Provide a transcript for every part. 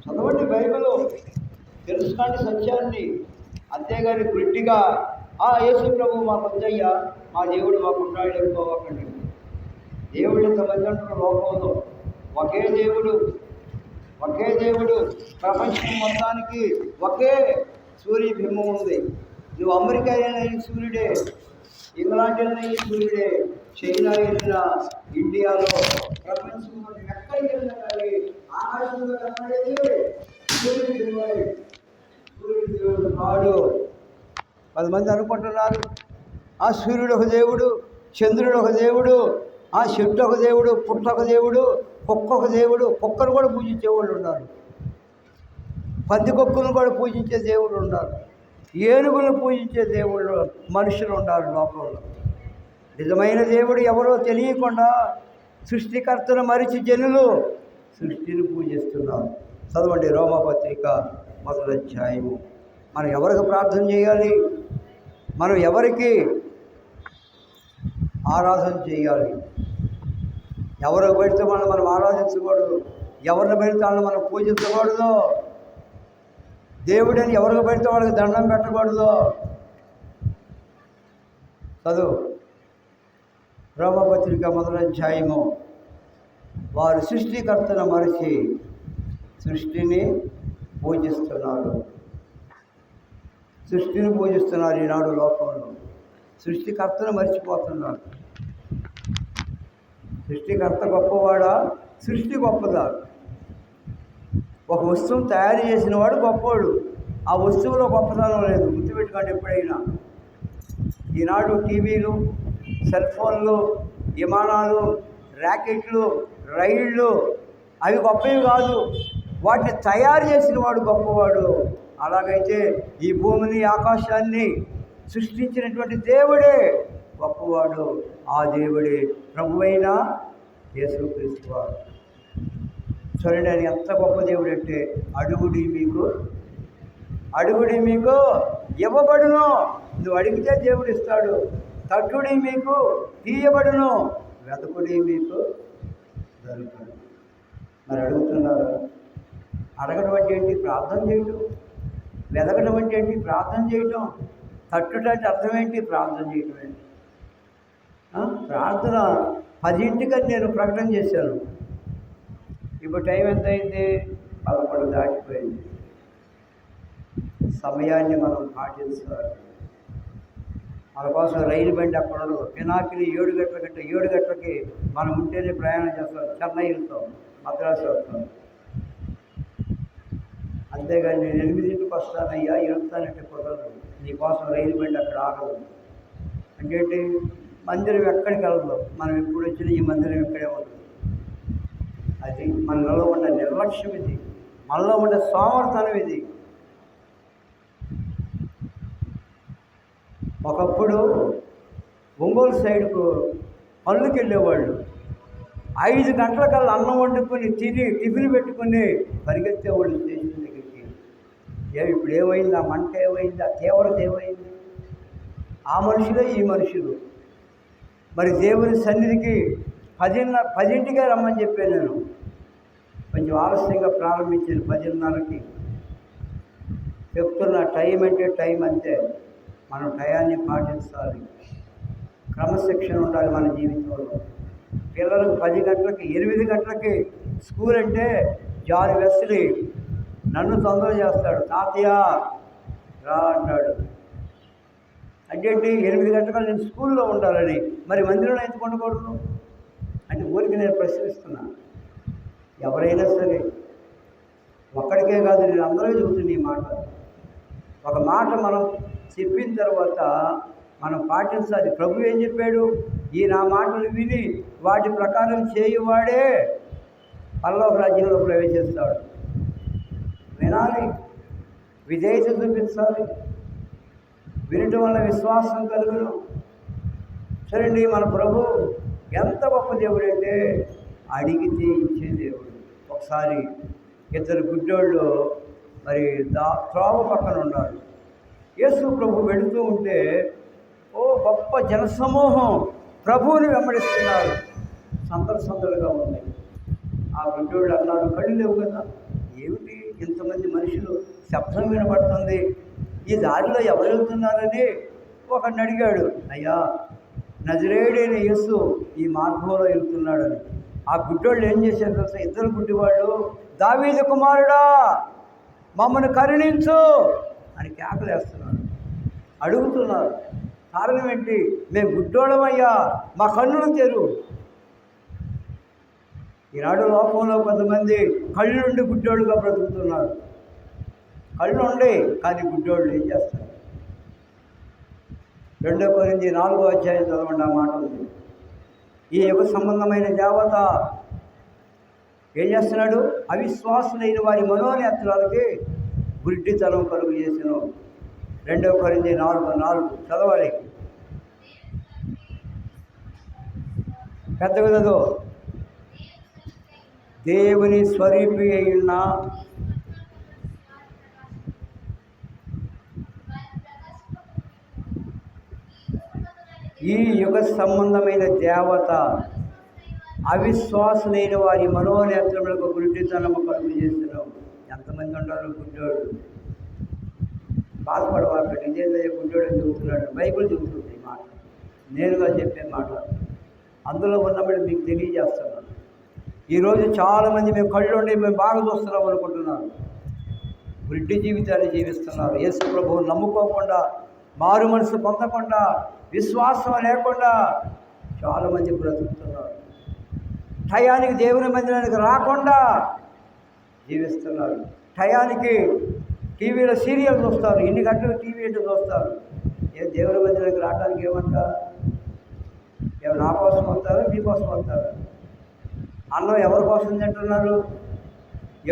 చదవండి బైబిల్, తెలుసుకోండి సత్యాన్ని. అంతేగాని గుడ్డిగా యేసు ప్రభు మాకు వద్దయ్యా, మా దేవుడు మాకు ఉంటాడు వెళ్ళిపోవకండి. దేవుడు ఇంతమంది అంటున్న లోకంలో ఒకే దేవుడు, ఒకే దేవుడు. ప్రపంచం మొత్తానికి ఒకే సూర్యబింబం ఉంది. నువ్వు అమెరికా అయినా ఈ సూర్యుడే, ఇంగ్లాండ్ అయినా ఈ సూర్యుడే, చైనా వెళ్ళినా, ఇండియాలో, ప్రపంచంలో ఎక్కడికి వెళ్ళినా కానీ ఆకాశంలో కనబడేది సూర్యుడి బింబమే. సూర్యుడి దేవుడు కాడు. 10 మంది అనుకుంటున్నారు ఆ సూర్యుడు ఒక దేవుడు, చంద్రుడు ఒక దేవుడు, ఆ చెట్టు ఒక దేవుడు, పుట్ట ఒక దేవుడు, కుక్క ఒక దేవుడు. కుక్కను కూడా పూజించే వాళ్ళు ఉన్నారు, పంది కుక్కను కూడా పూజించే దేవుడు ఉన్నారు, ఏనుగులను పూజించే దేవుళ్ళు మనుషులు ఉన్నారు లోకంలో. నిజమైన దేవుడు ఎవరో తెలియకుండా సృష్టికర్తను మరిచి జనులు సృష్టిని పూజిస్తున్నారు. చదవండి రోమపత్రిక 1వ అధ్యాయము. మనం ఎవరికి ప్రార్థన చేయాలి? మనం ఎవరికి ఆరాధన చేయాలి? ఎవరికి పెడితే మనం ఆరాధించకూడదు, ఎవరిని పెడితే వాళ్ళని మనం పూజించకూడదు. దేవుడని ఎవరికి పెడితే వాళ్ళకి దండం పెట్టకూడదు. చదువు రోమపత్రిక 1వ అధ్యాయము. వారు సృష్టికర్తను మరిచి సృష్టిని పూజిస్తున్నారు. సృష్టిని పూజిస్తున్నారు ఈనాడు లోకంలో. సృష్టికర్తను మర్చిపోతున్నారు. సృష్టికర్త గొప్పవాడా? సృష్టి గొప్పదా? ఒక వస్తువు తయారు చేసిన వాడు గొప్పవాడు, ఆ వస్తువులో గొప్పతనం లేదు. గుర్తుపెట్టుకోండి ఎప్పుడైనా. ఈనాడు టీవీలు, సెల్ ఫోన్లు, విమానాలు, ర్యాకెట్లు, రైళ్ళు అవి గొప్పవి కాదు, వాటిని తయారు చేసిన వాడు గొప్పవాడు. అలాగైతే ఈ భూమిని, ఆకాశాన్ని సృష్టించినటువంటి దేవుడే గొప్పవాడు. ఆ దేవుడే ప్రభువైన యేసుక్రీస్తు వారు. చూడండి, అది ఎంత గొప్ప దేవుడు అంటే, అడుగుడి మీకు ఇవ్వబడును. నువ్వు అడిగితే దేవుడు ఇస్తాడు. తట్టుడి మీకు తీయబడును, వెతకుడి మీకు దొరుకును. మరి అడుగుతున్నారు. అడగడం అంటే ఏంటి? ప్రార్థన చేయటం. వెతకడం అంటే ఏంటి? ప్రార్థన చేయటం. తట్టుట అంటే అర్థం ఏంటి? ప్రార్థన చేయటం ఏంటి? ప్రార్థన 10ంటికని నేను ప్రకటన చేశాను. ఇప్పుడు టైం ఎంత అయింది? 11 దాటిపోయింది. సమయాన్ని మనం పాటించాలి. మన కోసం రైలు బండి అక్కడ ఉండదు. పినాకిని 7 గంటల కంటే 7 గంటలకి మనం ఉంటేనే ప్రయాణం చేస్తాం. చెన్నై వెళ్తాం, మద్రాసు వెళ్తాం. అంతేగాని నేను 8ంటికి వస్తానయ్యా, వెళ్తానంటే కుదరదు. నీకోసం రైలు బండి అక్కడ ఆగదు. అంటే మందిరం ఎక్కడికి వెళ్ళదు. మనం ఎప్పుడు వచ్చినా ఈ మందిరం ఇక్కడే ఉంటుంది. అది మనలో ఉన్న నిర్లక్ష్యం, ఇది మనలో ఉన్న సోమర్థనం. ఇది ఒకప్పుడు ఒంగోలు సైడ్కు పనులకు వెళ్ళేవాళ్ళు. 5 గంటలకల్లా అన్నం వండుకొని తిని టిఫిన్ పెట్టుకుని పరిగెత్తేవాళ్ళు స్టేషన్ దగ్గరికి. ఇప్పుడు ఏమైంది? ఆ మంట ఏమైంది? ఆ తీవ్రత ఏమైంది? ఆ మనుషులే ఈ మనుషులు. మరి దేవుని సన్నిధికి 10ంటికే రమ్మని చెప్పాను నేను. కొంచెం ఆలస్యంగా ప్రారంభించాను, 10:30కి చెప్తున్నా. టైం అంటే టైం అంతే. మనం టయాన్ని పాటించాలి. క్రమశిక్షణ ఉండాలి మన జీవితంలో. పిల్లలకు 10 గంటలకి 8 గంటలకి స్కూల్ అంటే జాన్ వెస్లీ నన్ను తొందర చేస్తాడు. తాతయ్య రా అంటాడు. అంటే 8 గంటలకు నేను స్కూల్లో ఉండాలని. మరి మందిరంలో ఎందుకు ఉండకూడదు అంటే ఊరికి నేను ప్రశ్నిస్తున్నాను. ఎవరైనా సరే, ఒక్కడికే కాదు, నేను అందరూ చెబుతున్నా ఈ మాట. ఒక మాట మనం చెప్పిన తర్వాత మనం పాటించాలి. ప్రభు ఏం చెప్పాడు? ఈ నా మాటలు విని వాటి ప్రకారం చేయువాడే పరలోక రాజ్యంలో ప్రవేశిస్తాడు. వినాలి, విధేయత చూపించాలి. వినటం వల్ల విశ్వాసం కలుగును. సరేండి, మన ప్రభు ఎంత గొప్ప దేవుడు అంటే అడిగితే ఇచ్చే దేవుడు. ఒకసారి 2 గుడ్డోళ్ళు మరి త్రోవ పక్కన ఉన్నారు. యేసు ప్రభు వెళుతూ ఉంటే గొప్ప జనసమూహం ప్రభువుని వెంబడిస్తున్నారు. సందలుగా ఉన్నాయి. ఆ గుడ్డోళ్ళు అన్నారు, కళ్ళు లేవు కదా, ఏమిటి ఇంతమంది మనుషులు శబ్దం వినపడుతుంది, ఈ దారిలో ఎవరు వెళ్తున్నారని ఒకడిని అడిగాడు. అయ్యా, నజరేయుడైన యేసు ఈ మార్గంలో వెళ్తున్నాడని. ఆ గుడ్డోళ్ళు ఏం చేశారు తెలుసా? ఇద్దరు గుడ్డివాళ్ళు, దావీదు కుమారుడా మమ్మల్ని కరుణించు అని కేకలేస్తున్నారు, అడుగుతున్నారు. కారణం ఏంటి? మేము గుడ్డోళ్ళమయ్యా, మా కన్నులు తెరు. ఈనాడు లోకంలో కొంతమంది కళ్ళుండి గుడ్డోళ్ళుగా బ్రతుకుతున్నారు. కళ్ళు ఉండే కానీ గుడ్డోళ్ళు ఏం చేస్తారు? 2 కొరింథీ 4వ అధ్యాయం చదవండి, ఆ మాట ఉంది. ఈ యుగ సంబంధమైన దేవత ఏం చేస్తున్నాడు? అవిశ్వాసులైన వారి మనోనేత్రాలకి గుడ్డితనం కలుగు చేసిన 2 కొరింథీ 4:4 చదవాలి. పెద్దగా చదువు. దేవుని స్వరూపి అయిన ఈ యుగ సంబంధమైన దేవత అవిశ్వాసులైన వారి మనోనేత్రములకు గుడ్డితనము కలుగు చేస్తున్నాం. ఎంతమంది ఉంటారు గుడ్డోడు? బాధపడవాక, నిజేంద్రయ్య గుడ్డోడు అని చెబుతున్నాడు. బైబిల్ చెబుతుంది ఈ మాట, నేరుగా చెప్పే మాట. అందులో ఉన్నప్పుడు మీకు తెలియజేస్తున్నాను. ఈరోజు చాలామంది మేము కళ్ళు ఉండి మేము బాగా చూస్తున్నాం అనుకుంటున్నారు, గుడ్డి జీవితాన్ని జీవిస్తున్నారు. యేసు ప్రభువు నమ్ముకోకుండా, మారు మనసు పొందకుండా, విశ్వాసం లేకుండా చాలామంది బ్రతుకుతున్నారు. టయానికి దేవుని మందిరానికి రాకుండా జీవిస్తున్నారు. టయానికి టీవీలో సీరియల్ చూస్తారు, ఇన్ని గంటలు టీవీ ఏంటో చూస్తారు. దేవుని మందిరానికి రావడానికి ఏమంటారు? నా కోసం వస్తారా, మీకోసం వస్తారా? అన్నం ఎవరి కోసం తింటున్నారు?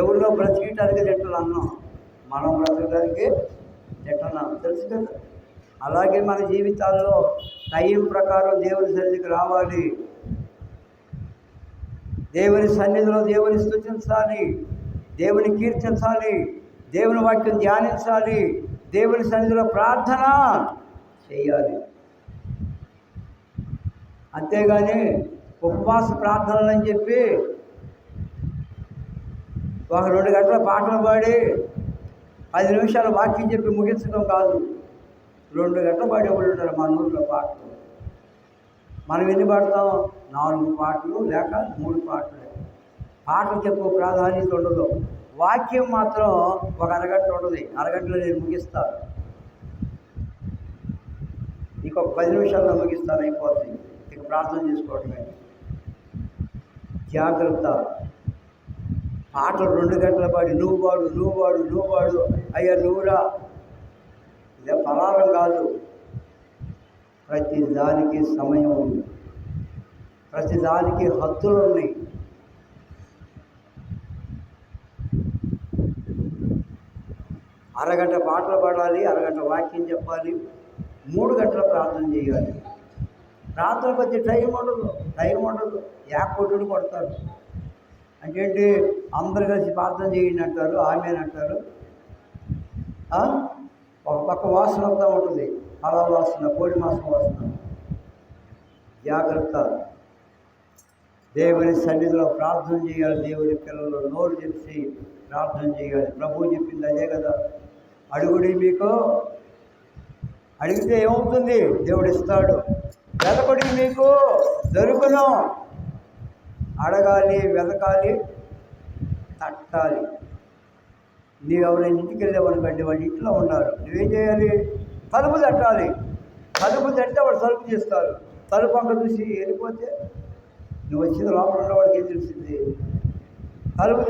ఎవరిలో బ్రతికటానికి తింటున్నారు అన్నం, మనం బ్రతకడానికి తింటున్నాం, తెలుసు కదా. అలాగే మన జీవితాల్లో టైం ప్రకారం దేవుని సన్నిధికి రావాలి. దేవుని సన్నిధిలో దేవుని స్తుతించాలి, దేవుని కీర్తించాలి, దేవుని వాక్యం ధ్యానించాలి, దేవుని సన్నిధిలో ప్రార్థన చేయాలి. అంతేగాని ఉపవాస ప్రార్థనలు అని చెప్పి ఒక 2 గంటల పాటలు పాడి 10 నిమిషాల వాక్యం చెప్పి ముగించడం కాదు. 2 గంటలు పాడేవాళ్ళు ఉంటారు మన ఊళ్ళో పాటలు. మనం ఎన్ని పాడతాం? 4 పాటలు లేక 3 పాటలు. పాటలకు ఎక్కువ ప్రాధాన్యత ఉండదు. వాక్యం మాత్రం ఒక అరగంట ఉంటుంది, అరగంటలో నేను ముగిస్తాను, ఇంకొక 10 నిమిషాల్లో ముగిస్తాను, అయిపోతుంది. ఇక ప్రార్థన చేసుకోవడమే. జాగ్రత్త. పాటలు 2 గంటల పాడి నువ్వు వాడు అయ్యా నువ్వురా, ఇదే పరారం కాదు. ప్రతి దానికి సమయం ఉంది, ప్రతి దానికి హద్దులు ఉన్నాయి. అరగంట పాటలు పాడాలి, అరగంట వాక్యం చెప్పాలి, 3 గంటల ప్రార్థన చేయాలి. ప్రార్థన కొద్ది టైం ఉండదు. కొట్టుడు కొడతారు. అంటే అందరు కలిసి ప్రార్థన చేయండి అంటారు, ఆమెన్ అంటారు. ఒక పక్క వాసన వస్తూ ఉంటుంది, అలా వాసన, కోడి మాసం వాసన. జాగ్రత్త. దేవుని సన్నిధిలో ప్రార్థన చేయాలి. దేవుని పిల్లలు నోరు తెరిచి ప్రార్థన చేయాలి. ప్రభువు చెప్పింది అదే కదా, అడుగుడి మీకు, అడిగితే ఏమవుతుంది? దేవుడు ఇస్తాడు. వెతకుడి మీకు దొరుకును. అడగాలి, వెతకాలి, తట్టాలి. నీవు ఎవరైనా ఇంటికి వెళ్ళేవనుకోండి, వాళ్ళు ఇంట్లో ఉన్నారు, నువ్వేం చేయాలి? తలుపు తట్టాలి. తలుపు తట్టే వాడు తలుపు చేస్తారు. తలుపు అంక చూసి వెళ్ళిపోతే నువ్వు వచ్చింది లోపల ఉన్నవాడికి ఏం తెలిసింది? తలుపు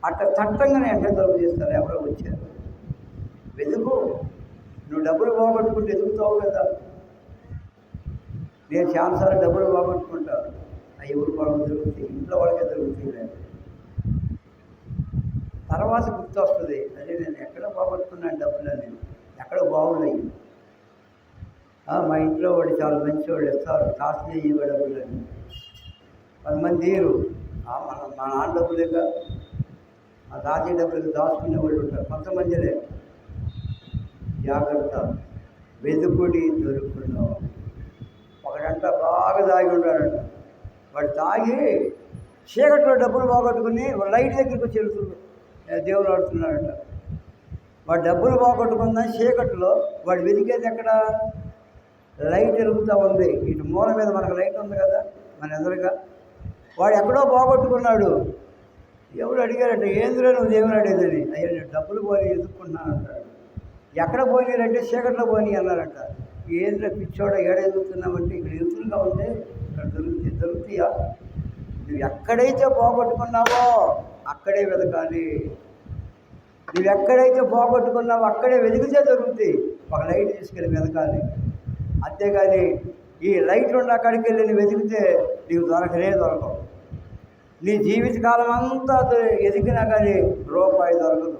అట్ట తట్టంగానే అంటే తలుపు చేస్తారు. ఎవరో వచ్చారు, వెతుకు. నువ్వు డబ్బులు పోగొట్టుకుంటే ఎదుగుతావు కదా. నేను చాలాసార్లు డబ్బులు పోగొట్టుకుంటాను, అవి ఎవరు వాళ్ళకి దొరుకుతాయి, ఇంట్లో వాళ్ళకే దొరుకుతాయి. తర్వాత గుర్తు వస్తుంది, అదే నేను ఎక్కడ పోగొట్టుకున్నాను డబ్బులని, ఎక్కడ బాగున్నాయి. మా ఇంట్లో వాడు చాలా మంచి వాళ్ళు ఇస్తారు, కాస్ట్లీ ఇవ్వ డబ్బులని. 10 మంది తీరు, మా నాన్న డబ్బులేక, మా తాతయ్య డబ్బులకు దాచుకునే వాళ్ళు ఉంటారు, కొంతమందిలే. జాగ్రత్త. వెతుకుడి దొరుకుతున్నావు. ఒకడంట బాగా తాగి ఉంటాడంట, వాడు తాగి చీకట్లో డబ్బులు పోగొట్టుకుని లైట్ దగ్గరికి వచ్చి వెళ్తుంది. దేవుడు ఆడుతున్నాడట. వాడు డబ్బులు పోగొట్టుకుందని చీకట్లో వాడు వెతికేది ఎక్కడ? లైట్ వెలుగుతూ ఉంది. ఇటు మూల మీద మనకు లైట్ ఉంది కదా మన ఎదురుగా. వాడు ఎక్కడో పోగొట్టుకున్నాడు. ఎవరు అడిగారంటే, ఏందిరా నువ్వు దేవుడు అడిగేదని? అయ్యా నేను డబ్బులు పోయి ఎదుర్కొన్నాను అంటాడు. ఎక్కడ పోయినారంటే చీకట్లో పోయి అన్నారంట. ఏంద్రా పిచ్చోడ ఏడ ఎదుగుతున్నామంటే, ఇక్కడ ఎదురుగా ఉంది, ఇక్కడ దొరుకుతాయా? నువ్వు ఎక్కడైతే పోగొట్టుకున్నావో అక్కడే వెతకాలి. నువ్వు ఎక్కడైతే పోగొట్టుకున్నావో అక్కడే వెతికితే దొరుకుతాయి. ఒక లైట్ తీసుకెళ్ళి వెతకాలి. అంతేగాని ఈ లైట్లు ఉన్న అక్కడికి వెళ్ళి నువ్వు వెతికితే నీకు దొరకవు. నీ జీవితకాలం అంతా ఎదిగినా కానీ రూపాయి దొరకదు.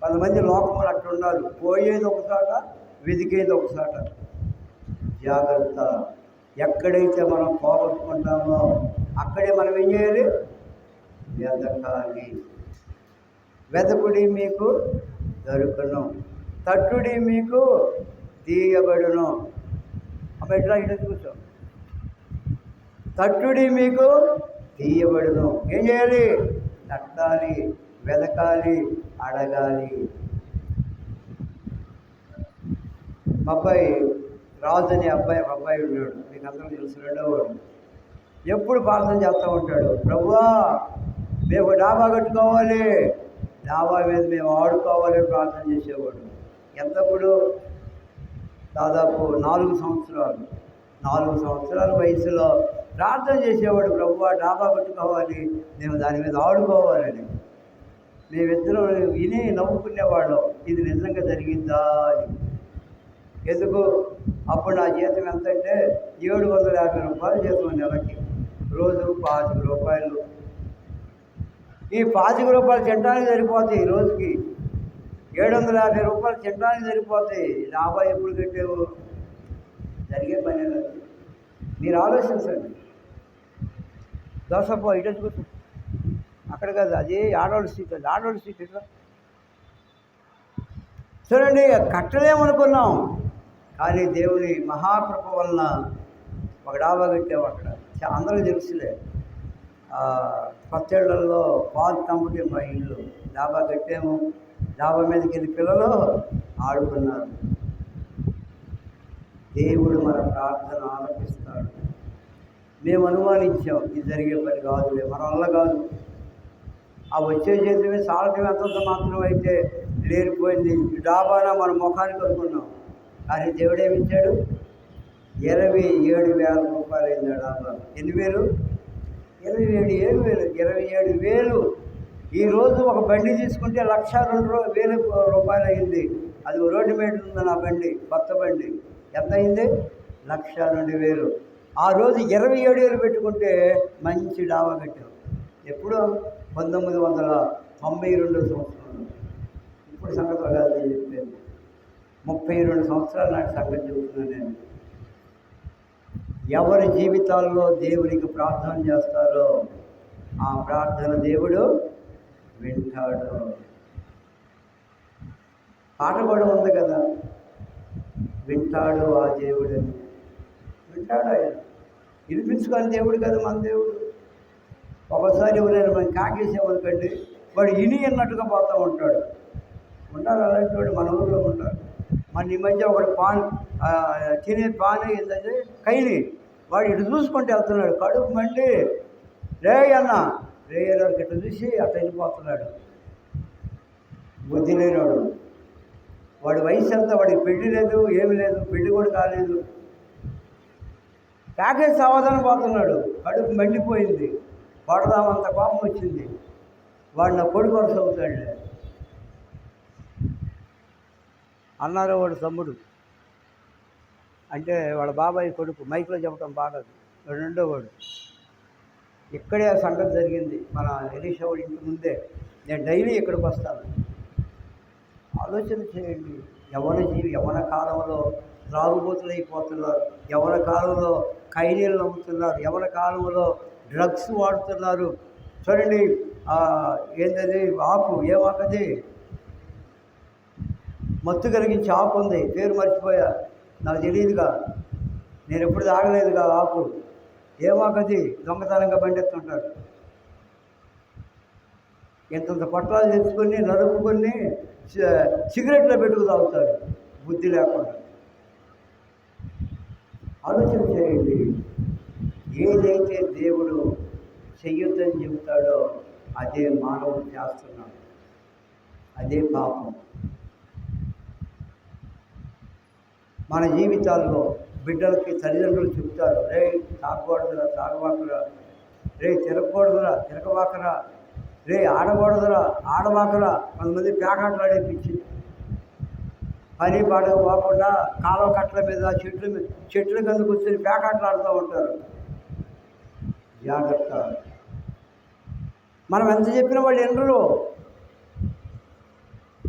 కొంతమంది లోకంలో అట్లా ఉండాలి. పోయేది ఒకసాట, వెతికేది ఒకసాట. జాగ్రత్త. ఎక్కడైతే మనం పోగొట్టుకుంటామో అక్కడే మనం ఏం చేయాలి? వెతకాలి. వెతకుడి మీకు దొరుకును, తట్టుడి మీకు తీయబడును. అమ్మ ఇట్లా ఇట్లా చూసాం. తట్టుడి మీకు తీయబడును. ఏం చేయాలి? తట్టాలి, వెతకాలి, అడగాలి. మా అబ్బాయి రాజు అనే ఒక అబ్బాయి ఉన్నాడు. మీకు అందరూ తెలుసు. రెండోవాడు ఎప్పుడు ప్రార్థన చేస్తూ ఉంటాడు, ప్రభువా మేము డాబా కట్టుకోవాలి, డాబా మీద మేము ఆడుకోవాలని ప్రార్థన చేసేవాడు. ఎంతప్పుడు? దాదాపు 4 సంవత్సరాల వయసులో ప్రార్థన చేసేవాడు, ప్రభువా డాబా కట్టుకోవాలి, మేము దాని మీద ఆడుకోవాలని. మేమిద్దరం విని నవ్వుకునేవాళ్ళం, ఇది నిజంగా జరిగిందా అని. ఎందుకు? అప్పుడు నా జీతం ఎంత అంటే 750 రూపాయలు జీతం నెలకి, రోజు 25 రూపాయలు. ఈ 25 రూపాయలు తినడానికి సరిపోతాయి రోజుకి. 750 రూపాయలు తినడానికి సరిపోతాయి. డాబా ఎప్పుడు కట్టేవు? జరిగే పని లేదు. మీరు ఆలోచించండి. దోసపో ఇటు కూర్చో, అక్కడ కాదు, అది ఆడవాళ్ళ సీట్, అది ఆడవాళ్ళ సీట్. ఇట్లా చూడండి, కట్టలేమనుకున్నాం, కానీ దేవుని మహాకృప వలన ఒక డాబా కట్టాము. అక్కడ అందరికీ తెలుసులే, కొత్తేళ్లలో పాలు తమ్ముడే మా ఇల్లు. డాబా కట్టాము. డాబా మీదకి వెళ్ళి పిల్లలు ఆడుకున్నారు. దేవుడు మన ప్రార్థన ఆలపిస్తాడు. మేము అనుమానించాం, ఇది జరిగే పని కాదులే, మన వల్ల కాదు. ఆ వచ్చే చేతిమే సాలటం ఎంతంత మాత్రం అయితే లేరిపోయింది. డాబానా మన ముఖానికి అనుకున్నాం, కానీ దేవుడు ఏమిచ్చాడు? 27,000 రూపాయలు అయింది ఆ డాబా. ఎన్ని వేలు? 27,000. ఈరోజు ఒక బండి తీసుకుంటే 1,02,000 రూపాయలు అయింది. అది రోడ్డు మీద ఉంది నా బండి, కొత్త బండి. ఎంత అయింది? 1,02,000. ఆ రోజు 27,000 పెట్టుకుంటే మంచి డాబా కట్టాం. ఎప్పుడు? 1992 సంవత్సరంలో. ఇప్పుడు సంగతులు కాదు నేను చెప్పాను, 32 సంవత్సరాల నాటి సంగతి చెబుతున్నాను నేను. ఎవరి జీవితాల్లో దేవునికి ప్రార్థన చేస్తారో ఆ ప్రార్థన దేవుడు వింటాడు. పాట కూడా ఉంది కదా, వింటాడు ఆ దేవుడని. వింటాడు ఆయన. వినిపించుకొని దేవుడు కదా మన దేవుడు. ఒకసారి ఎవరైనా మనం కాకేసామనుకోండి, వాడు ఇని అన్నట్టుగా పోతూ ఉంటాడు. ఉంటారు అలాంటి వాడు మన ఊళ్ళో ఉంటారు. మన ఈ మధ్య ఒకటి తినే పాన్ ఏంటంటే కైలి, వాడు ఇటు చూసుకుంటూ వెళ్తున్నాడు, కడుపు మండి రే అన్న రేయడానికి ఇటు చూసి అట్లా వెళ్ళిపోతున్నాడు. బుద్ధి లేనివాడు. వాడి వయసు ఎంత? వాడికి పెళ్లి లేదు, ఏమి లేదు, పెళ్లి కూడా కాలేదు. కాకేసి సమాధానం పోతున్నాడు, కడుపు మండిపోయింది, పడదామంత కోపం వచ్చింది. వాడు నా కొడుకు వరుస అవుతాడు అన్నారు వాడు తమ్ముడు. అంటే వాళ్ళ బాబాయ్ కొడుకు, మైక్లో చెప్పడం బాగదు. రెండోవాడు. ఇక్కడే ఆ సంగతి జరిగింది, మన ఎలీషా వాడి ఇంటి ముందే. నేను డైలీ ఇక్కడికి వస్తాను. ఆలోచన చేయండి. యవ్వన కాలంలో త్రాగుబోతులు అయిపోతున్నారు, యవ్వన కాలంలో ఖైదీలు నమ్ముతున్నారు, యవ్వన కాలంలో డ్రగ్స్ వాడుతున్నారు. చూడండి, ఏంటది ఆకు, ఏం ఆకది? మత్తు కలిగించే ఆకు ఉంది, పేరు మర్చిపోయా, నాకు తెలియదుగా, నేను ఎప్పుడు తాగలేదుగా ఆకు. ఏమాకది? దొంగతనంగా బండెత్తుంటాడు. ఇంతంత పొట్లాలు తెచ్చుకొని నరుపుకొని సిగరెట్లో పెట్టుకు తాగుతాడు బుద్ధి లేకుండా. ఆలోచన చేయండి, ఏదైతే దేవుడు చెయ్యొద్దని చెబుతాడో అదే మానవుడు చేస్తున్నాడు, అదే పాపం. మన జీవితాల్లో బిడ్డలకి తల్లిదండ్రులు చెప్తారు, రే తాగకూడదురా, తాగవాకరా, రే తిరగకూడదురా, తిరగవాకరా, రే ఆడకూడదురా, ఆడవాకరా. కొంతమంది పేకాటలు ఆడేపించి పని పాటకు పోకుండా కాలువ కట్టల మీద చెట్ల కింద కూర్చొని పేకాటలు ఆడుతూ ఉంటారు. జాగ్రత్త. మనం ఎంత చెప్పినా వాళ్ళు వినరు.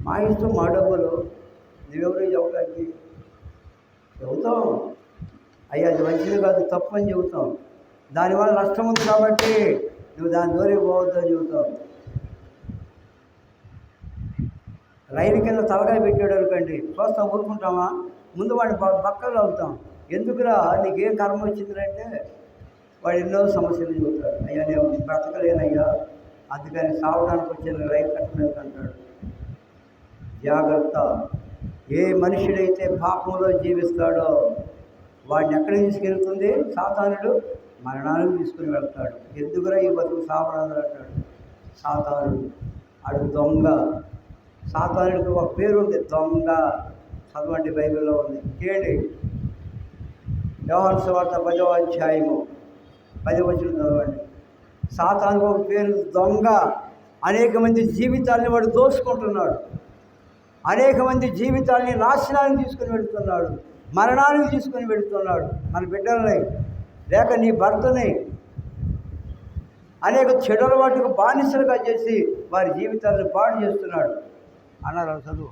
మా ఇష్టం, మా డబ్బులు, నువ్వెవరు చెప్పడానికి చెబుతాం. అయ్యా అది మంచిది కాదు, తప్పు అని చెబుతాం. దానివల్ల నష్టం ఉంది కాబట్టి నువ్వు దాని దూరం పోవద్దని చెబుతావు. రైలు కింద తలకాయ పెట్టాడు అనుకోండి, చూస్తాం, ఊరుకుంటామా? ముందు వాడిని పక్కలు అవుతాం. ఎందుకురా నీకేం కర్మ వచ్చిందంటే వాడు ఎన్నో సమస్యలు చెబుతాడు. అయ్యా నేను బ్రతకలేనయ్యా, అందుకని సావడానికి వచ్చిన రైలు కట్టలేదు అంటాడు. జాగ్రత్త. ఏ మనుషుడైతే పాపంలో జీవిస్తాడో వాడిని ఎక్కడ తీసుకెళ్తుంది సాతానుడు? మరణానికి తీసుకుని వెళ్తాడు. ఎందుకురా ఈ బతుకు సావరాదు అంటాడు సాతానుడు. అడు దొంగ. సాతానుడికి ఒక పేరు ఉంది, దొంగ. చదవండి, బైబిల్లో ఉంది. కేండి యోహాను సువార్త 10వ అధ్యాయము 10వ వచనం చదవండి. సాతానుకు ఒక పేరు దొంగ. అనేక మంది జీవితాన్ని వాడు దోసుకుంటున్నాడు. అనేక మంది జీవితాన్ని నాశనానికి తీసుకుని వెళుతున్నాడు, మరణానికి తీసుకుని వెళుతున్నాడు. మన బిడ్డలని లేక నీ భర్తని అనేక చెడు అలవాటుకు బానిసలుగా చేసి వారి జీవితాలను పాడు చేస్తున్నాడు అన్నారు. చదువు.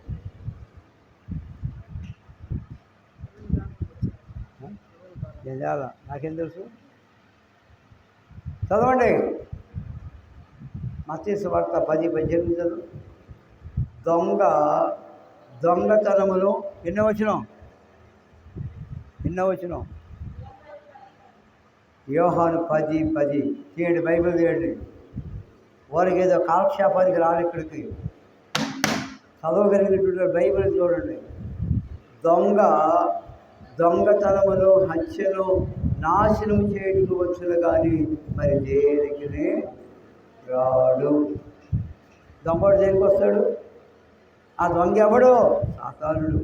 నాకేం తెలుసు? చదవండి. మత్తయి సువార్త 10:18 చదువు. దొంగతనములు ఎన్నో వచనం యోహాను 10:10 తీయండి, బైబిల్ తీయండి. వారికి ఏదో కాలక్షేపానికి రాలి ఇక్కడికి చదవగలిగినటువంటి బైబిల్ చూడండి. దొంగతనములు, హత్యలు, నాశనం చేయడానికి వచ్చును కానీ మరి దేనికి రాడు. దొంగడు దేనికి వస్తాడు? ఆ దొంగ ఎవడో? సాతానుడు.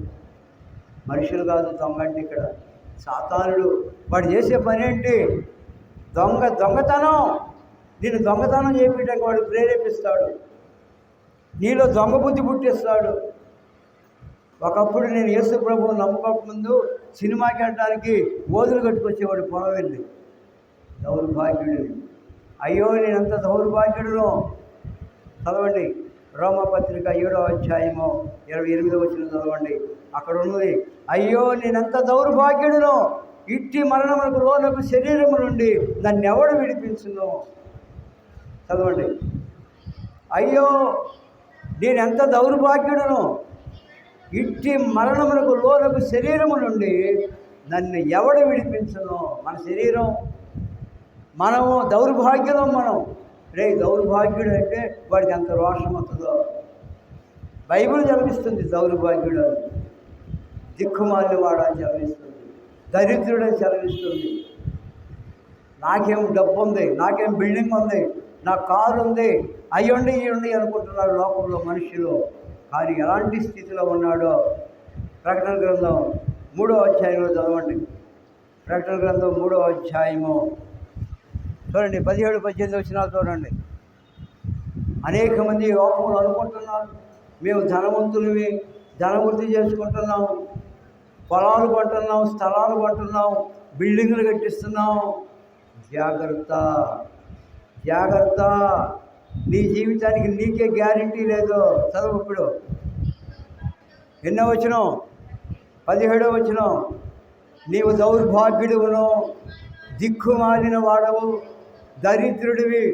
మనుషులు కాదు దొంగ అంటే ఇక్కడ సాతానుడు. వాడు చేసే పని ఏంటి? దొంగతనం. నేను దొంగతనం చేయడానికి వాడు ప్రేరేపిస్తాడు, నీలో దొంగ బుద్ధి పుట్టిస్తాడు. ఒకప్పుడు నేను యేసు ప్రభువుని నమ్మకముందు సినిమాకి వెళ్ళడానికి ఓదులు కట్టుకొచ్చేవాడు పొలం వెళ్ళి. దౌర్భాగ్యుడు. అయ్యో నేనంత దౌర్భాగ్యుడును. చదవండి, రోమపత్రిక 7వ అధ్యాయము 28వ వచనం చదవండి. అక్కడ ఉన్నది, అయ్యో నేనంత దౌర్భాగ్యుడును, ఇట్టి మరణములకు లోనకు శరీరము నుండి నన్ను ఎవడు విడిపించును. చదవండి. అయ్యో నేనెంత దౌర్భాగ్యుడును, ఇట్టి మరణములకు లోనకు శరీరము నుండి నన్ను ఎవడు విడిపించును. మన శరీరం, మనము దౌర్భాగ్యులం. మనం రే దౌర్భాగ్యుడు అంటే వాడికి ఎంత రోషం వస్తుందో బైబిల్ చదివిస్తుంది. దౌర్భాగ్యుడు, దిక్కుమాలి వాడు అని చదివిస్తుంది, దరిద్రుడని చదివిస్తుంది. నాకేం డబ్బు ఉంది, నాకేం బిల్డింగ్ ఉంది, నా కారు ఉంది, అయ్యుండి ఇవ్వండి అనుకుంటున్నారు లోకంలో మనుషులు. కానీ ఎలాంటి స్థితిలో ఉన్నాడో ప్రకటన గ్రంథం 3వ అధ్యాయంలో చదవండి. ప్రకటన గ్రంథం 3వ అధ్యాయము చూడండి, 17-18 వచనాలు చూడండి. అనేక మంది లోకంలో అనుకుంటున్నారు మేము ధనవంతులవి, ధనవృద్ధి చేసుకుంటున్నాం, పొలాలు కొంటున్నాం, స్థలాలు కొంటున్నాం, బిల్డింగులు కట్టిస్తున్నాం. జాగ్రత్త, జాగ్రత్త. నీ జీవితానికి నీకే గ్యారంటీ లేదు. చదువు ఇప్పుడు. ఎన్నో వచనం? 17వ వచనం. నీవు దౌర్భాగ్యుడువును, దిక్కుమాలిన వాడవు, దరిద్రుడివి,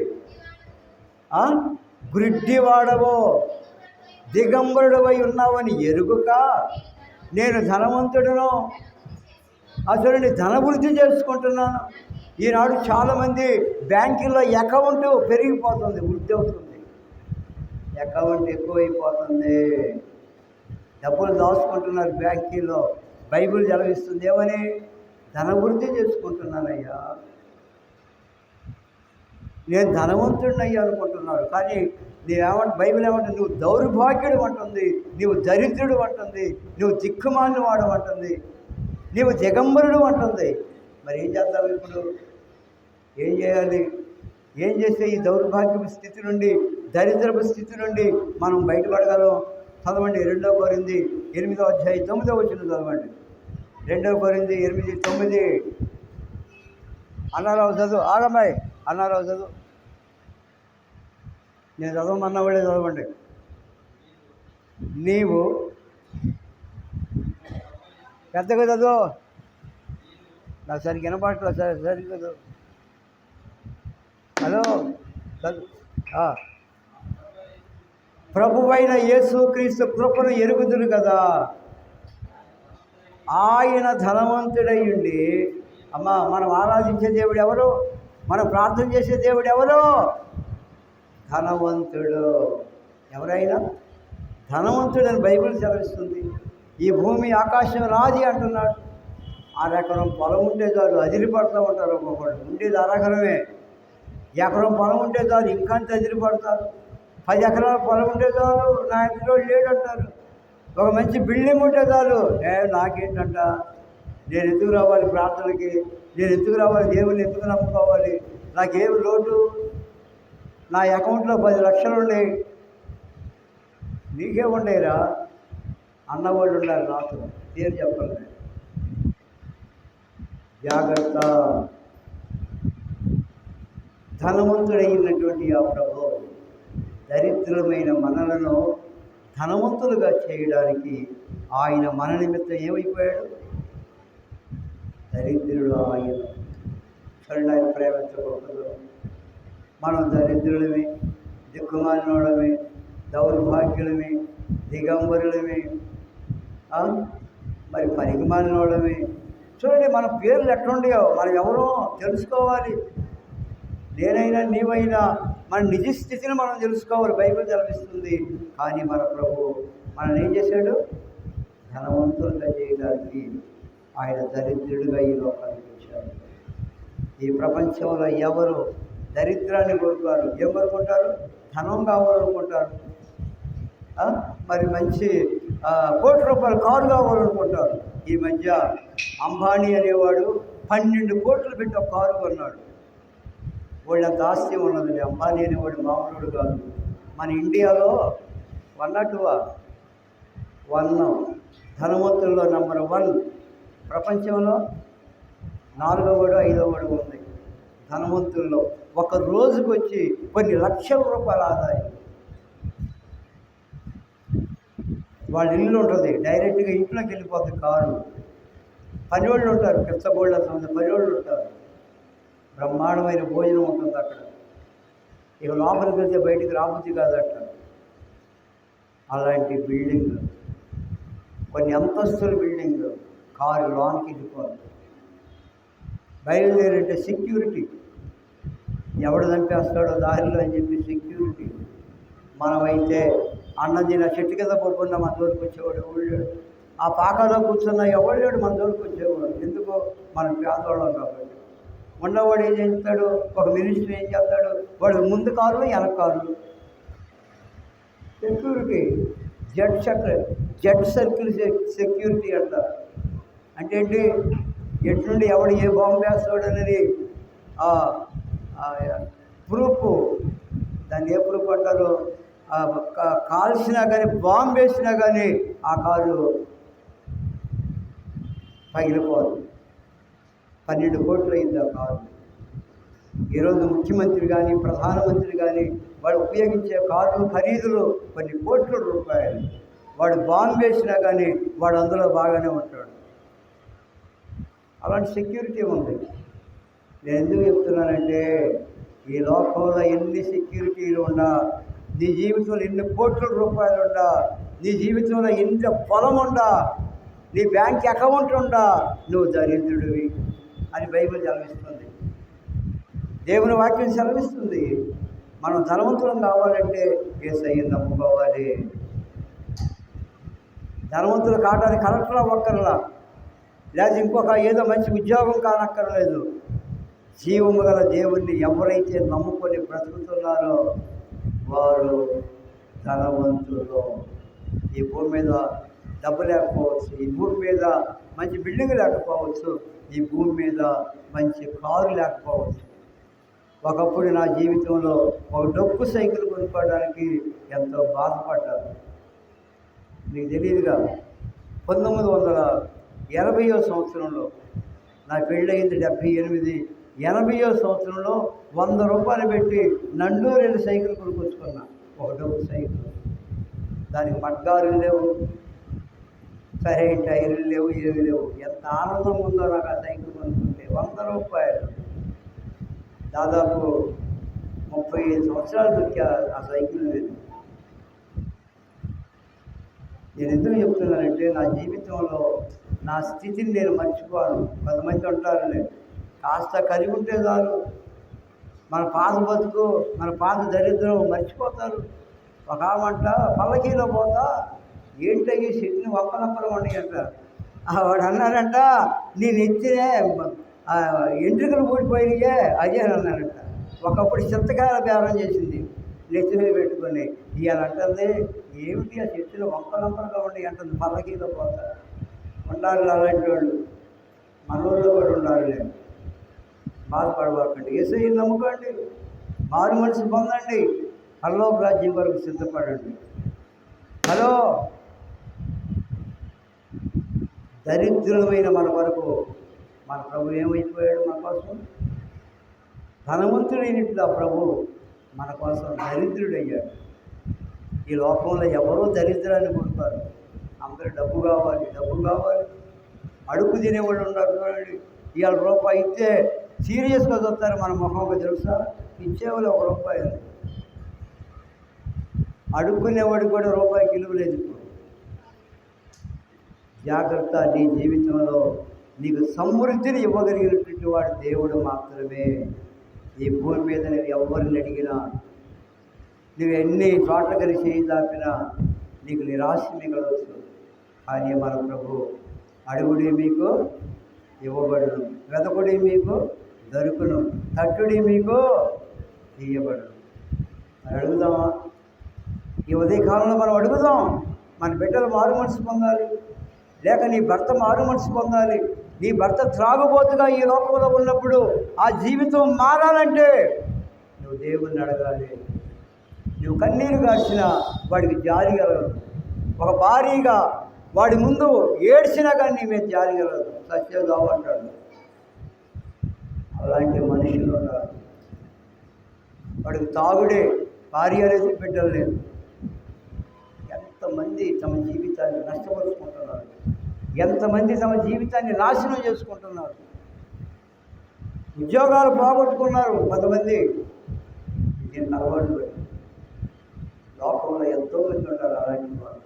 గుడ్డివాడవు, దిగంబరుడవై ఉన్నావని ఎరుగుక నేను ధనవంతుడును, అసలు ధనవృద్ధి చేసుకుంటున్నాను. ఈనాడు చాలామంది బ్యాంకుల్లో అకౌంట్ పెరిగిపోతుంది, వృద్ధి అవుతుంది. అకౌంట్ ఎక్కువైపోతుంది. డబ్బులు దాచుకుంటున్నారు బ్యాంకీలో. బైబిల్ సెలవిస్తుంది ఏమని? ధనవృద్ధి చేసుకుంటున్నానయ్యా, నేను ధనవంతుడిని అయ్యా అనుకుంటున్నాడు. కానీ బైబిల్ ఏమంటుంది? నువ్వు దౌర్భాగ్యుడు అంటుంది, నువ్వు దరిద్రుడు అంటుంది, నువ్వు దిక్కుమాలిన వాడు అంటుంది, నీవు దిగంబరుడు అంటుంది. మరి ఏం చేద్దాం ఇప్పుడు? ఏం చేయాలి? ఏం చేస్తే ఈ దౌర్భాగ్యపు స్థితి నుండి, దరిద్రపు స్థితి నుండి మనం బయటపడగలం? చదవండి 2 కొరింథీ 8వ అధ్యాయం 9వ వచనం చదవండి. 2 కొరింథీ 8:9. అన్నారావు చదువు. ఆగమ్మాయి అన్నారావు చదువు. నేను చదవమన్నా వాళ్ళే చదవండి. నీవు పెద్దగా చదువు, నాకు సరిగ్గా వినపడట్లేదు. సరిగ్గా చదువు. హలో చదువు. ప్రభువైన యేసుక్రీస్తు కృపను ఎరుగుదురు కదా, ఆయన ధనవంతుడై ఉండి. అమ్మా, మనం ఆరాధించే దేవుడు ఎవరు? మనం ప్రార్థన చేసే దేవుడు ఎవరు? ధనవంతుడు. ఎవరైనా ధనవంతుడని బైబిల్ సెలవిస్తుంది. ఈ భూమి ఆకాశం నాది అంటున్నాడు. 6 ఎకరం పొలం ఉంటే చాలు అదిరిపడుతూ ఉంటారు. ఒక్కొక్కడు ఉండేది 6 ఎకరమే. ఎకరం పొలం ఉంటే చాలు ఇంకంత అదిరిపడతారు. 10 ఎకరాల పొలం ఉంటే చాలు నా ఇంట్లో లేడంటారు. ఒక మంచి బిల్డింగ్ ఉంటే చాలు నాకేంటంట, నేను ఎందుకు రావాలి ప్రార్థనకి, నేను ఎందుకు రావాలి, దేవుని ఎందుకు నమ్ముకోవాలి, నాకేమి లోటు, నా అకౌంట్లో 10 లక్షలు ఉన్నాయి, నీకే ఉండేరా అన్నవాళ్ళు ఉన్నారు నాతో. పేరు చెప్పండి. జాగ్రత్త. ధనవంతుడైనటువంటి ఆ ప్రభు దరిద్రమైన మనలను ధనవంతులుగా చేయడానికి ఆయన మన నిమిత్తం ఏమైపోయాడు? దరిద్రుడు ఆయన. చూడండి, ఆయన ప్రేమ ఎంత గొప్పదో. మనం దరిద్రులమే, దిక్కుమాలినోడమే, దౌర్భాగ్యులమే, దిగంబరులమే, మరి పనికిమాలినోడమే. చూడండి, మన పేర్లు ఎట్లుండేవో మనం ఎవరో తెలుసుకోవాలి. నేనైనా నీవైనా మన నిజ స్థితిని మనం తెలుసుకోవాలి. బైబిల్ సెలవిస్తుంది. కానీ మన ప్రభు మనల్ని ఏం చేశాడు? ధనవంతులుగా చేయడానికి ఆయన దరిద్రుడిగా ఈ లోకానికి వచ్చాడు. ఈ ప్రపంచంలో ఎవరు దరిద్రాన్ని కోరుతారు? ఏం కోరుకుంటారు? ధనం కావాలనుకుంటారు. మరి మంచి ₹1,00,00,000 కారు కావాలనుకుంటారు. ఈ మధ్య అంబానీ అనేవాడు 12 కోట్లు పెట్టి ఒక కారు కొన్నాడు. వాళ్ళంత ఆస్తి ఉన్నది. అంబానీ అనేవాడు మామూలుడు కాదు. మన ఇండియాలో 1 or 2 1 ధనవంతుల్లో నెంబర్ 1. ప్రపంచంలో 4వ 5వ ఉంది ధనవంతుల్లో. ఒక రోజుకు వచ్చి కొన్ని లక్షల రూపాయల ఆదాయం. వాళ్ళ ఇల్లు ఉంటుంది, డైరెక్ట్గా ఇంట్లోకి వెళ్ళిపోతుంది కారు. పనివాళ్ళు ఉంటారు, పిచ్చబోళ్ళు అంత పనివాళ్ళు ఉంటారు. బ్రహ్మాండమైన భోజనం ఉంటుంది అక్కడ. ఇక లోపలికి వెళ్తే బయటికి రాబుద్ది కాదట. అలాంటి బిల్డింగ్, కొన్ని అంతస్తుల బిల్డింగ్, కారు లోనికి వెళ్ళిపోతుంది. బయలుదేరంటే సెక్యూరిటీ, ఎవడు చంపేస్తాడో దారిలో అని చెప్పి సెక్యూరిటీ. మనమైతే అన్నం తిన చెట్టు కింద పోకుండా మన జోలికి వచ్చేవాడు ఎవడు? ఆ పాకలో కూర్చున్న ఎవడు మన జోలికి వచ్చేవాడు. ఎందుకో మనం పేదవాళ్ళం కాబట్టి. ఉన్నవాడు ఏం చేస్తాడు? ఒక మినిస్టర్ ఏం చేస్తాడు? వాడు ముందు కారు వెనక car. Security Z circle security అంటారు. అంటే ఏంటి? ఎట్నుండి ఎవడు ఏ బాంబు వేస్తాడు అనేది ప్రూఫ్. దాన్ని ఏ ప్రూఫ్ అంటారు? కాల్సినా కానీ, బాంబు వేసినా కానీ ఆ కారు పగిలిపోదు. 12 కోట్లు అయింది ఆ కారు. ఈరోజు ముఖ్యమంత్రి కానీ, ప్రధానమంత్రి కానీ వాడు ఉపయోగించే కార్లు ఖరీదులు కొన్ని కోట్ల రూపాయలు. వాడు బాంబు వేసినా కానీ వాడు అందులో బాగానే ఉంటాడు. అలాంటి సెక్యూరిటీ ఉంది. నేను ఎందుకు చెప్తున్నానంటే, ఈ లోకంలో ఎన్ని సెక్యూరిటీలు ఉన్నా, నీ జీవితంలో ఎన్ని కోట్ల రూపాయలు ఉండా, నీ జీవితంలో ఎంత పొలం ఉండా, నీ బ్యాంక్ అకౌంట్ ఉండా, నువ్వు దరిద్రుడివి అని బైబిల్ సెలవిస్తుంది. దేవుని వాక్యం సెలవిస్తుంది. మనం ధనవంతులం కావాలంటే యేసయ్యను నమ్ముకోవాలి. ధనవంతులు కావడానికి కలెక్టర్ అవ్వక్కర్లా, లేదా ఇంకొక ఏదో మంచి ఉద్యోగం కానక్కర్లేదు. జీవము గల దేవుణ్ణి ఎవరైతే నమ్ముకొని బ్రతుకుతున్నారో వారు ధనవంతులు. ఈ భూమి మీద డబ్బు లేకపోవచ్చు, ఈ భూమి మీద మంచి బిల్డింగ్ లేకపోవచ్చు, ఈ భూమి మీద మంచి కారు లేకపోవచ్చు. ఒకప్పుడు నా జీవితంలో ఒక డొక్కు సైకిల్ కొనుక్కోవడానికి ఎంతో బాధపడ్డాను. మీకు తెలియదుగా, 1980వ సంవత్సరంలో నా పెళ్ళయింది 78, 80వ సంవత్సరంలో 100 రూపాయలు పెట్టి నండూరు వెళ్ళి సైకిల్ కొనుక్కొచ్చుకున్నా. ఒక డొక్కు సైకిల్, దానికి మడ్గారులు లేవు, సరైన టైర్లు లేవు, ఏవి లేవు. ఎంత ఆనందం ఉందో నాకు ఆ సైకిల్ కొనుక్కుంటే. 100 రూపాయలు, దాదాపు 35 సంవత్సరాలు దొరికా ఆ సైకిల్ లేదు. నేను ఎందుకు చెప్తున్నానంటే, నా జీవితంలో నా స్థితిని నేను మర్చిపోను. కొంతమంది ఉంటారులే, కాస్త కలిగి ఉంటే చాలు మన పాత బతుకు, మన పాత దరిద్రం మర్చిపోతారు. ఒక ఆమంట పల్లకీలో పోతా, ఏంటయ్యి చెట్టుని ఒక్కనొక్కలు ఉండి అంటారు. వాడు అన్నారంట, నేను ఎత్తినే ఎంట్రుకలు ఊడిపోయినాయే అదే అని అన్నారంట. ఒకప్పుడు చింతకాయల బేరం చేసింది నెత్తి మీద పెట్టుకొని, ఇవాళ అంటుంది ఏమిటి ఆ చెట్టులో ఒక్కనొక్కలుగా ఉండి అంటుంది పల్లకీలో పోతా. ఉండాలి అలాంటి వాళ్ళు, మన ఊళ్ళో కూడా ఉండాలి. బాధపడబాకండి, యేసయ్యను నమ్ముకోండి, మారు మనసు పొందండి, పరలోక రాజ్యం వరకు సిద్ధపడండి. హలో, దరిద్రులమైన మన వరకు మన ప్రభు ఏమైపోయాడు మన కోసం? ధనవంతుడైనట్టు ఆ ప్రభు మన కోసం దరిద్రుడయ్యాడు. ఈ లోకంలో ఎవరో దరిద్రాన్ని కొడతారు, అందరూ డబ్బు కావాలి, డబ్బు కావాలి. అడుగు తినేవాళ్ళు ఉన్నారు చూడండి, ఇవాళ రూపాయి ఇస్తే సీరియస్గా చూస్తారు మన ముఖంగా, తెలుసా? ఇచ్చేవాళ్ళు ₹1. అడుక్కునేవాడికి కూడా రూపాయికి విలువ లేదు. జాగ్రత్త, నీ జీవితంలో నీకు సమృద్ధిని ఇవ్వగలిగినటువంటి వాడు దేవుడు మాత్రమే. ఈ భూమి మీద నువ్వు ఎవరిని అడిగినా, నువ్వు ఎన్ని చోట్ల కలిసి చేయి దాపినా నీకు నిరాశ మిగలవచ్చు. కానీ మన ప్రభు, అడుగుడి మీకు ఇవ్వబడును, వెతకుడి మీకు దొరుకును, తట్టుడి మీకు తీయబడును. మరి అడుగుదామా? ఈ ఉదయకాలంలో మనం అడుగుదాం. మన బిడ్డలు మారు మనసు పొందాలి, లేక నీ భర్త మారు మనసు పొందాలి. నీ భర్త త్రాగుబోతుగా ఈ లోకంలో ఉన్నప్పుడు ఆ జీవితం మారాలంటే నువ్వు దేవుణ్ణి అడగాలి. నువ్వు కన్నీరు గార్చినా వాడికి జాలి కలగదు. ఒక భారీగా వాడి ముందు ఏడ్చినా కానీ నీ మీద జాలి కలగదు. సత్యదావు అంటాడు. అలాంటి మనుషులు ఉన్నారు. వాడికి తాగుడే, భార్య లేదు, బిడ్డలు లేదు. ఎంతమంది తమ జీవితాన్ని నష్టపరుచుకుంటున్నారు, ఎంతమంది తమ జీవితాన్ని నాశనం చేసుకుంటున్నారు. ఉద్యోగాలు పోగొట్టుకున్నారు కొంతమంది. దీన్ని అలవాటు లోకంలో ఎంతోమంది ఉంటారు అలాంటి వాళ్ళు.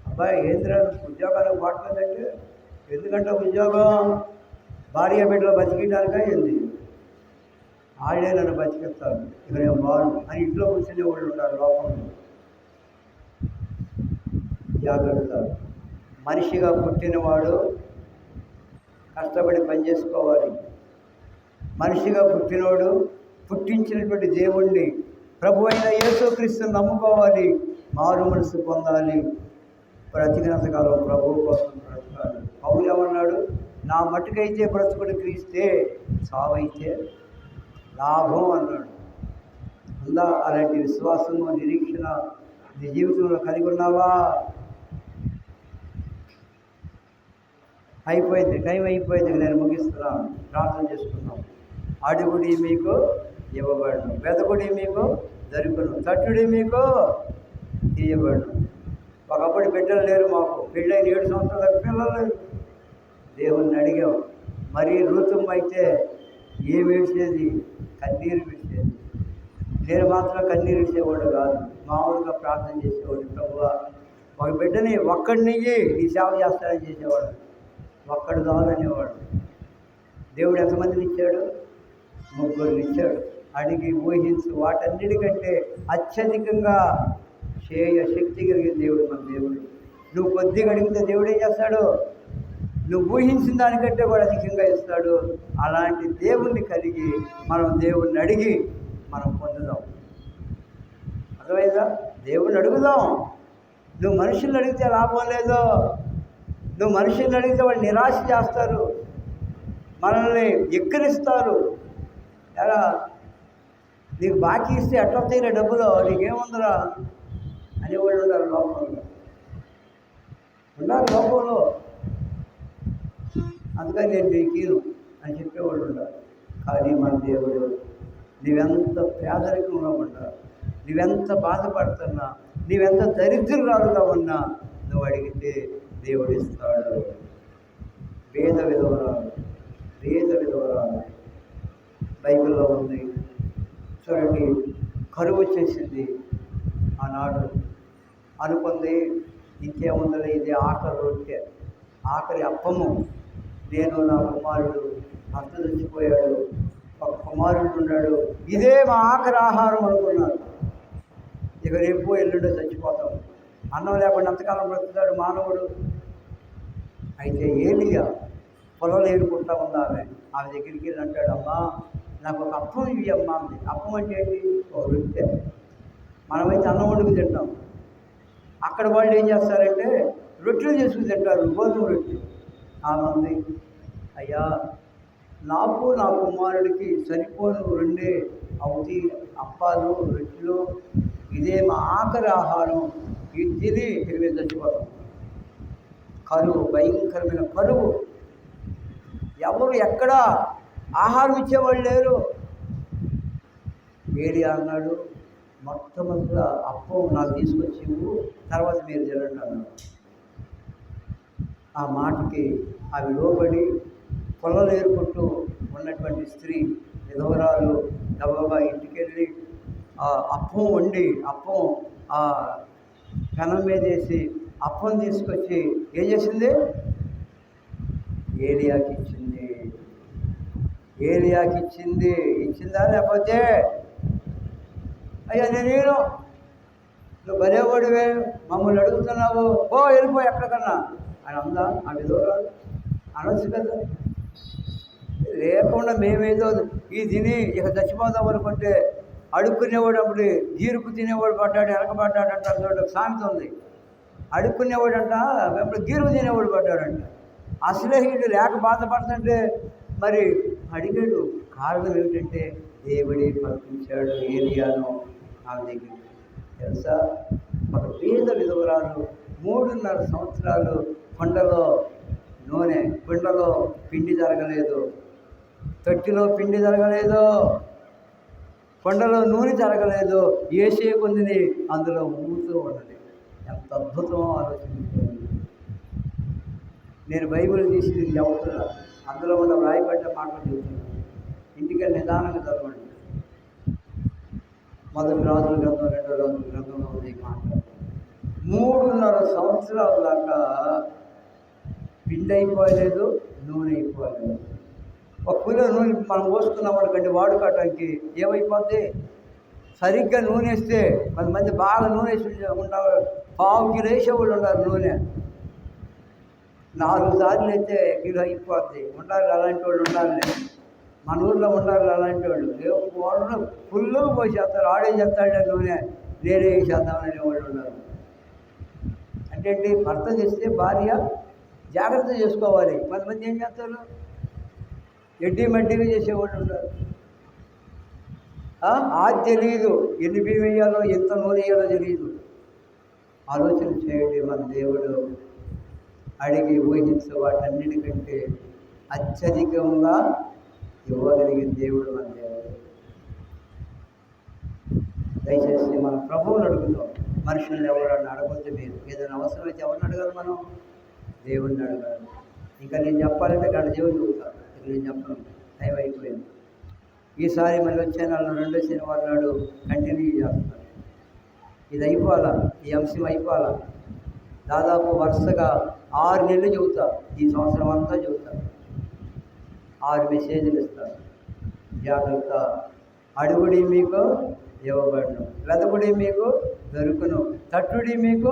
అబ్బాయి ఏంద్రా ఉద్యోగాలకు పట్టలేదంటే, ఎందుకంటే ఉద్యోగం భార్య బిడ్డలు బతికించడానికా ఏంది? వాళ్ళే నన్ను బతికిస్తారు, ఇక నేను బాను అని ఇంట్లో కూర్చునే వాళ్ళు ఉంటారు లోకంలో. జాగ్రత్త. మనిషిగా పుట్టినవాడు కష్టపడి పనిచేసుకోవాలి. మనిషిగా పుట్టినవాడు పుట్టించినటువంటి దేవుణ్ణి, ప్రభు అయిన యేసుక్రీస్తుని నమ్ముకోవాలి, మారు మనసు పొందాలి. బ్రతికినంతకాలం ప్రభువు కోసం బ్రతకాలి. పౌలు ఏమన్నాడు? నా మట్టుకైతే బ్రతుకుడు క్రీస్తే, చావైతే లాభం అన్నాడు. ఉందా అలాంటి విశ్వాసము, నిరీక్షణ నీ జీవితంలో కలిగి ఉన్నావా? అయిపోయింది, టైం అయిపోయింది, నేను ముగిస్తున్నాను. ప్రార్థన చేసుకున్నాం. అడుగుడి మీకు ఇవ్వబడును, వెతకుడి మీకు దొరుకును, తట్టుడి మీకు తీయబడును. ఒకప్పుడు బిడ్డలు లేరు మాకు, పెళ్ళైన 7 సంవత్సరాలకు పిల్లలు లేరు. దేవుణ్ణి అడిగాం. మరీ ఋతువు అయితే ఏం ఏడ్చేది? కన్నీరు విడిచేది. నేను మాత్రం కన్నీరు విడిచేవాడు కాదు, మామూలుగా ప్రార్థన చేసేవాడు. ప్రభువా ఒక బిడ్డని ఒక్కడిని నీ సేవ చేస్తానని చేసేవాడు. ఒక్కడు కావాలనేవాడు. దేవుడు ఎంతమందిని ఇచ్చాడు? 3 ఇచ్చాడు. అడిగి ఊహించు వాటన్నిటికంటే అత్యధికంగా చేయ శక్తి కలిగిన దేవుడు మన దేవుడు. నువ్వు కొద్దిగా అడిగితే దేవుడు ఏం చేస్తాడు? నువ్వు ఊహించిన దానికంటే కూడా అధికంగా ఇస్తాడు. అలాంటి దేవుణ్ణి కలిగి మనం దేవుణ్ణి అడిగి మనం పొందుదాం. అర్థమైందా? దేవుణ్ణి అడుగుదాం. నువ్వు మనుషుల్ని అడిగితే లాభం లేదు. నువ్వు మనుషుల్ని అడిగితే వాళ్ళు నిరాశ చేస్తారు, మనల్ని ఎక్కిరిస్తారు. ఎలా నీకు బాకీ ఇస్తే ఎట్లా వస్తాయి డబ్బులు, నీకేముందిరా అనేవాళ్ళు ఉండాలి లోకంలో, ఉండాలి లోకంలో. అందుకని నేను నీకీను అని చెప్పేవాళ్ళు ఉండాలి. కానీ మన దేవుడు నీవెంత పేదరికంలో ఉన్నా, నువ్వెంత బాధపడుతున్నా, నువ్వెంత దరిద్రురాలుగా ఉన్నా నువ్వు అడిగితే దేవుడు ఇస్తాడు. పేద విధవరాలు బైబిల్లో ఉంది చూడండి. కరువు వచ్చేసింది ఆనాడు. అనుకుంది ఇంకేముందలే, ఇది ఆఖరి రొట్టె, ఆఖరి అప్పము. నేను నా కుమారుడు భర్త చచ్చిపోయాడు, ఒక కుమారుడు ఉన్నాడు, ఇదే మా ఆఖరి ఆహారం అనుకున్నాను. ఇక రేపు ఎల్లుండో చచ్చిపోతాం, అన్నం లేకుండా అంతకాలం బ్రతుకుతాడు మానవుడు. అయితే ఏలియా పొలం ఏరుకుంటా ఉంది ఆమె దగ్గరికి వెళ్ళి అంటాడు, అమ్మా నాకు ఒక అప్పం ఇవి అమ్మా అంది. అప్పం అంటే ఏంటి? ఒక రొట్టె. మనమైతే అన్నం వండుకు తింటాం, అక్కడ వాళ్ళు ఏం చేస్తారంటే రొట్టెలు చేసుకుని తింటారు, గోధుమ రొట్టె. ఆమె అయ్యా నాకు నా కుమారుడికి సరిపోను రెండే అవుతి అప్పాలు రొట్టెలు, ఇదే మా ఆఖరి ఆహారం, ఇది తిని ఇరవై చచ్చిపోతాం. కరువు, భయంకరమైన కరువు. ఎవరు ఎక్కడా ఆహారం ఇచ్చేవాళ్ళు లేరు. ఏలియా అన్నాడు, మొట్టమొదట అప్పం నాకు తీసుకొచ్చి తర్వాత మీరు తినండి అన్నాడు. ఆ మాటకి అవి లోబడి పొలం ఏరుకుంటూ ఉన్నటువంటి స్త్రీ విధవరాలు గబగబా ఇంటికి వెళ్ళి అప్పం వండి, అప్పం ఆ పెనం మీద వేసి అప్పం తీసుకొచ్చి ఏం చేసింది? ఏలియాకి ఇచ్చింది. ఇచ్చిందా? లేకపోతే అయ్యా నేను నువ్వు భలేవాడివే, మమ్మల్ని అడుగుతున్నావు, ఓ వెళ్ళిపో ఎక్కడికన్నా అని అందా ఆ విధవరాలు? అనొచ్చు కదా. లేకుండా మేమేదో ఈ తిని ఇక చచ్చిపోదాం అనుకుంటే అడుక్కునేవాడు అప్పుడు గీరుకు తినేవాడు పడ్డాడు, వెనకబడ్డాడు అంటారు. సామెత ఉంది. అడుక్కునేవాడు అంట అప్పుడు గీరుకు తినేవాడు పడ్డాడంట. అసలే వీడు లేక బాధపడుతుంటే మరి అడిగాడు. కారణం ఏమిటంటే దేవుడే పంపించాడు ఏలియాను ఆమె దగ్గర. తెలుసా, ఒక పేద విధవరాలు 3.5 సంవత్సరాలు కొండలో నూనె, కుండలో పిండి జరగలేదు, తొట్టిలో పిండి జరగలేదు, కొండలో నూనె జరగలేదు, ఏసే కొందిని అందులో ఊరుతూ ఉన్నది. ఎంత అద్భుతమో ఆలోచించుకోండి. నేను బైబిల్ తీసి చెబుతున్నా, అందులో ఉన్న వ్రాయబడ్డ మాటలు చెబుతున్నాను. ఇంటికి నిదానంగా చదవండి. 1 రాజుల గ్రంథం, 2 రాజుల గ్రంథంలో ఉంది మాట. 3.5 సంవత్సరాల దాకా పిండి అయిపోలేదు, నూనె అయిపోలేదు. ఒక కిలో నూనె మనం పోసుకున్నాం అనుకోండి, వాడుకోవటానికి ఏమైపోద్ది? సరిగ్గా నూనె వేస్తే 10 మంది బాగా నూనె వేసి ఉంటారు, 1/2 కిలో వేసేవాళ్ళు ఉన్నారు. నూనె 4 సార్లు అయితే కిలో అయిపోద్ది. ఉండాలి అలాంటి వాళ్ళు, ఉండాలి మన ఊళ్ళో ఉండాలి అలాంటి వాళ్ళు. వాళ్ళు ఫుల్లు పోసేస్తారు, ఆడే చేస్తాడే నూనె, నేనే వేసేద్దామనే వాళ్ళు ఉన్నారు. అంటే భర్త చేస్తే భార్య జాగ్రత్త చేసుకోవాలి. 10 మంది ఏం చేస్తారు? ఎడ్డీ మడ్డీగా చేసేవాళ్ళు ఉన్నారు. అది తెలియదు, ఎన్ని బియ్యం వేయాలో ఎంత నూనె వేయాలో తెలియదు. ఆలోచన చేయండి. మన దేవుడు అడిగి ఊహించే వాటన్నిటికంటే అత్యధికంగా ఇవ్వగలిగిన దేవుడు మన దేవుడు. దయచేసి మన ప్రభువుని అడుగుతాం. మనుషుల్ని ఎవరన్నా అడగొద్దు. మీరు ఏదైనా అవసరమైతే ఎవరిని అడగాలి? మనం దేవుడిని అడగాలి. ఇంకా నేను చెప్పాలంటే గంట దేవుడు చెబుతాను, ఇక నేను చెప్పను, టైం అయిపోయింది. ఈసారి మళ్ళీ వచ్చే నెలలో 2వ శనివారం నాడు కంటిన్యూ చేస్తాను. ఇది అయిపోవాలా, ఈ అంశం అయిపోవాలా. దాదాపు వరుసగా 6 నెలలు చెబుతా, ఈ సంవత్సరం అంతా చెబుతా. 6 మెసేజ్లు ఇస్తాను. జాగ్రత్త, అడుగుడి మీకు ఇవ్వబడును, వెతకుడి మీకు దొరుకును, తట్టుడి మీకు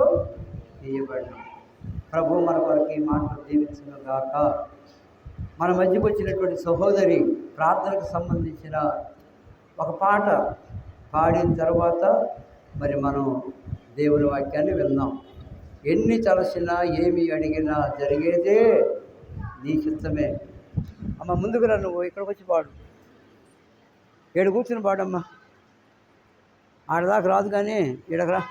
ఇవ్వబడును. ప్రభు మన కొరకు ఈ మాటలు దీవించును గాక. మన మధ్యకు వచ్చినటువంటి సహోదరి ప్రార్థనకు సంబంధించిన ఒక పాట పాడిన తర్వాత మరి మనం దేవుని వాక్యాన్ని విందాం. ఎన్ని తలసినా ఏమి అడిగినా జరిగేదే నీ చిత్తమే. అమ్మ ముందుకు రా, నువ్వు ఇక్కడికి వచ్చి పాడు. ఏడు కూర్చుని పాడమ్మా, ఆడదాకా రాదు కానీ ఈడకరా.